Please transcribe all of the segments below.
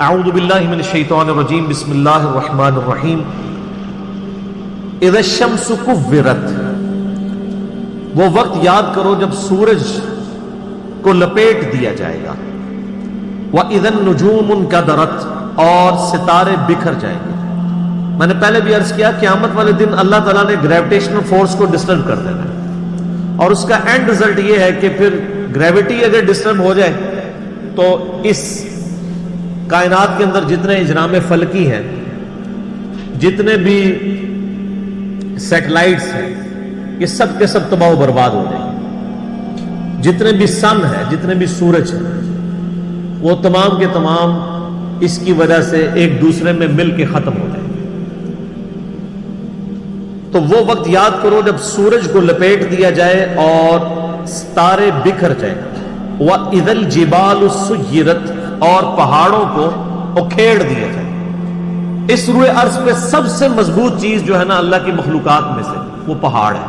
اعوذ باللہ من الشیطان الرجیم بسم اللہ الرحمن الرحیم اذا الشمس کورت، وہ وقت یاد کرو جب سورج کو لپیٹ دیا جائے گا، وَإِذَا النُّجُومُ انْكَدَرَتْ، اور ستارے بکھر جائیں گے۔ میں نے پہلے بھی عرض کیا قیامت والے دن اللہ تعالیٰ نے گریویٹیشنل فورس کو ڈسٹرب کر دینا ہے، اور اس کا اینڈ رزلٹ یہ ہے کہ پھر گریوٹی اگر ڈسٹرب ہو جائے تو اس کائنات کے اندر جتنے اجرام فلکی ہیں، جتنے بھی سیٹلائٹس ہیں، یہ سب کے سب تباہ و برباد ہو جائیں گے۔ جتنے بھی سن ہے، جتنے بھی سورج ہیں، وہ تمام کے تمام اس کی وجہ سے ایک دوسرے میں مل کے ختم ہو جائیں گے۔ تو وہ وقت یاد کرو جب سورج کو لپیٹ دیا جائے اور ستارے بکھر جائیں، وَإِذَا الْجِبَالُ سُيِّرَتْ، اور پہاڑوں کو اکھیڑ دیا جائے۔ اس روئے ارض پہ سب سے مضبوط چیز جو ہے نا اللہ کی مخلوقات میں سے، وہ پہاڑ ہے۔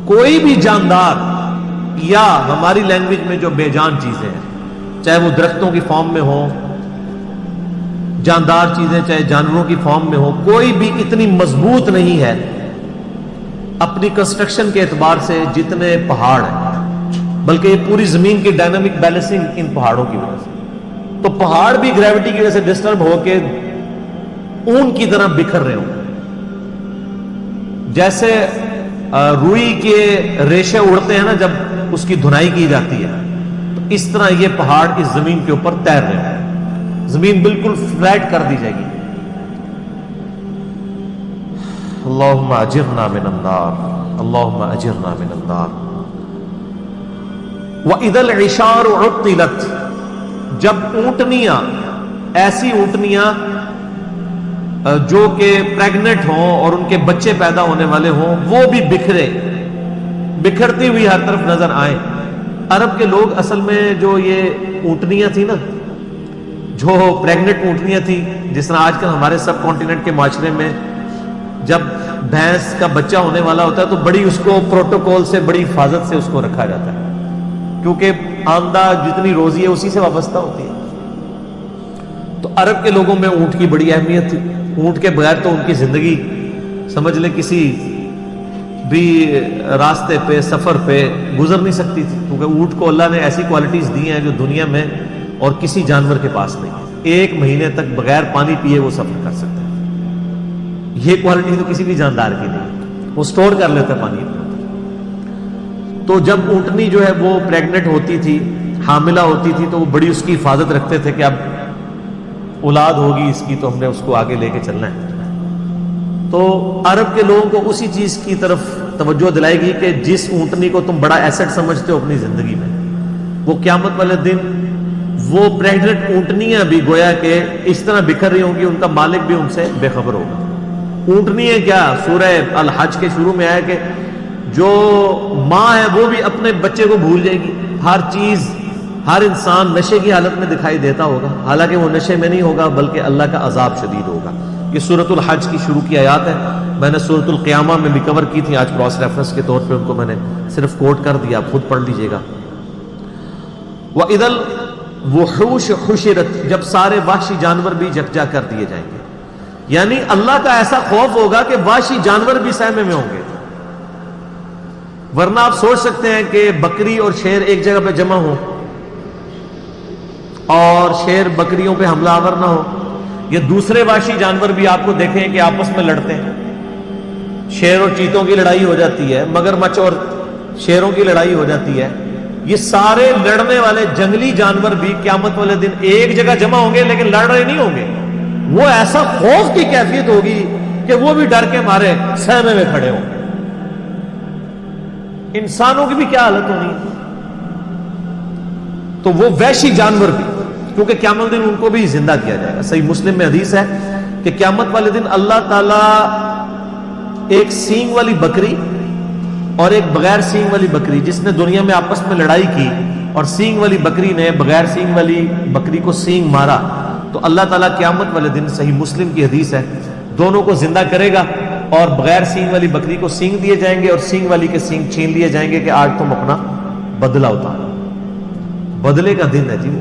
کوئی بھی جاندار یا ہماری لینگویج میں جو بے جان چیزیں ہیں، چاہے وہ درختوں کی فارم میں ہوں، جاندار چیزیں چاہے جانوروں کی فارم میں ہو، کوئی بھی اتنی مضبوط نہیں ہے اپنی کنسٹرکشن کے اعتبار سے جتنے پہاڑ ہیں، بلکہ یہ پوری زمین کی ڈائنامک بیلنسنگ ان پہاڑوں کی وجہ سے۔ تو پہاڑ بھی گریوٹی کی وجہ سے ڈسٹرب ہو کے اون کی طرح بکھر رہے ہوں، جیسے روئی کے ریشے اڑتے ہیں نا جب اس کی دھنائی کی جاتی ہے، تو اس طرح یہ پہاڑ اس زمین کے اوپر تیر رہے ہیں، زمین بالکل فلیٹ کر دی جائے گی۔ اللہم اجرنا من النار، اللہم اجرنا من النار۔ وَإِذَا الْعِشَارُ عُطِّلَتْ، جب اونٹنیاں، ایسی اونٹنیاں جو کہ پریگننٹ ہوں اور ان کے بچے پیدا ہونے والے ہوں، وہ بھی بکھرتی ہوئی ہر طرف نظر آئیں۔ عرب کے لوگ اصل میں جو یہ اونٹنیاں تھیں نا، جو پریگننٹ اونٹنیاں تھیں، جس طرح آج کل ہمارے سب کانٹیننٹ کے معاشرے میں جب بھینس کا بچہ ہونے والا ہوتا ہے تو بڑی اس کو پروٹوکول سے، بڑی حفاظت سے اس کو رکھا جاتا ہے، کیونکہ آمدہ جتنی روزی ہے اسی سے وابستہ ہوتی ہے۔ تو عرب کے لوگوں میں اونٹ کی بڑی اہمیت تھی۔ اونٹ کے بغیر تو ان کی زندگی سمجھ لیں کسی بھی راستے پہ، سفر پہ گزر نہیں سکتی تھی، کیونکہ اونٹ کو اللہ نے ایسی کوالٹیز دی ہیں جو دنیا میں اور کسی جانور کے پاس نہیں۔ 1 مہینے تک بغیر پانی پیے وہ سفر کر سکتے ہیں، یہ کوالٹی تو کسی بھی جاندار کی نہیں، وہ سٹور کر لیتا ہے پانی۔ تو جب اونٹنی جو ہے وہ پریگننٹ ہوتی تھی، حاملہ ہوتی تھی، تو وہ بڑی اس کی حفاظت رکھتے تھے کہ اب اولاد ہوگی اس کی تو ہم نے اس کو آگے لے کے چلنا ہے۔ تو عرب کے لوگوں کو اسی چیز کی طرف توجہ دلائے گی کہ جس اونٹنی کو تم بڑا ایسٹ سمجھتے ہو اپنی زندگی میں، وہ قیامت والے دن وہ پریگننٹ اونٹنیاں بھی گویا کہ اس طرح بکھر رہی ہوں گی، ان کا مالک بھی ان سے بے خبر ہوگا۔ اونٹنی ہے کیا، سورہ الحج کے شروع میں آیا کہ جو ماں ہے وہ بھی اپنے بچے کو بھول جائے گی، ہر چیز، ہر انسان نشے کی حالت میں دکھائی دیتا ہوگا، حالانکہ وہ نشے میں نہیں ہوگا بلکہ اللہ کا عذاب شدید ہوگا۔ یہ سورۃ الحج کی شروع کی آیات ہے، میں نے سورۃ القیامہ میں بھی کور کی تھی، آج کراس ریفرنس کے طور پہ ان کو میں نے صرف کوٹ کر دیا، آپ خود پڑھ لیجئے گا۔ وَإِذَا الْوُحُوشُ حُشِرَتْ، جب سارے وحشی جانور بھی یکجا کر دیے جائیں گے، یعنی اللہ کا ایسا خوف ہوگا کہ وحشی جانور بھی سہمے میں ہوں گے۔ ورنہ آپ سوچ سکتے ہیں کہ بکری اور شیر ایک جگہ پہ جمع ہو اور شیر بکریوں پہ حملہ آور نہ ہو، یا دوسرے وحشی جانور بھی آپ کو دیکھیں کہ آپس میں لڑتے ہیں، شیر اور چیتوں کی لڑائی ہو جاتی ہے، مگرمچھ اور شیروں کی لڑائی ہو جاتی ہے، یہ سارے لڑنے والے جنگلی جانور بھی قیامت والے دن ایک جگہ جمع ہوں گے لیکن لڑ رہے نہیں ہوں گے۔ وہ ایسا خوف کی کیفیت ہوگی کہ وہ بھی ڈر کے مارے سہمے میں کھڑے ہوں۔ انسانوں کی بھی کیا حالت ہونی ہے، تو وہ وحشی جانور بھی، کیونکہ قیامت دن ان کو بھی زندہ کیا جائے گا۔ صحیح مسلم میں حدیث ہے کہ قیامت والے دن اللہ تعالیٰ ایک سینگ والی بکری اور ایک بغیر سینگ والی بکری، جس نے دنیا میں آپس میں لڑائی کی اور سینگ والی بکری نے بغیر سینگ والی بکری کو سینگ مارا، تو اللہ تعالیٰ قیامت والے دن، صحیح مسلم کی حدیث ہے، دونوں کو زندہ کرے گا اور بغیر سینگ والی بکری کو سینگ دیے جائیں گے اور سینگ والی کے سینگ چھین لیے جائیں گے کہ آج تم اپنا بدلہ اتارو۔ بدلے کا دن ہے جی وہ،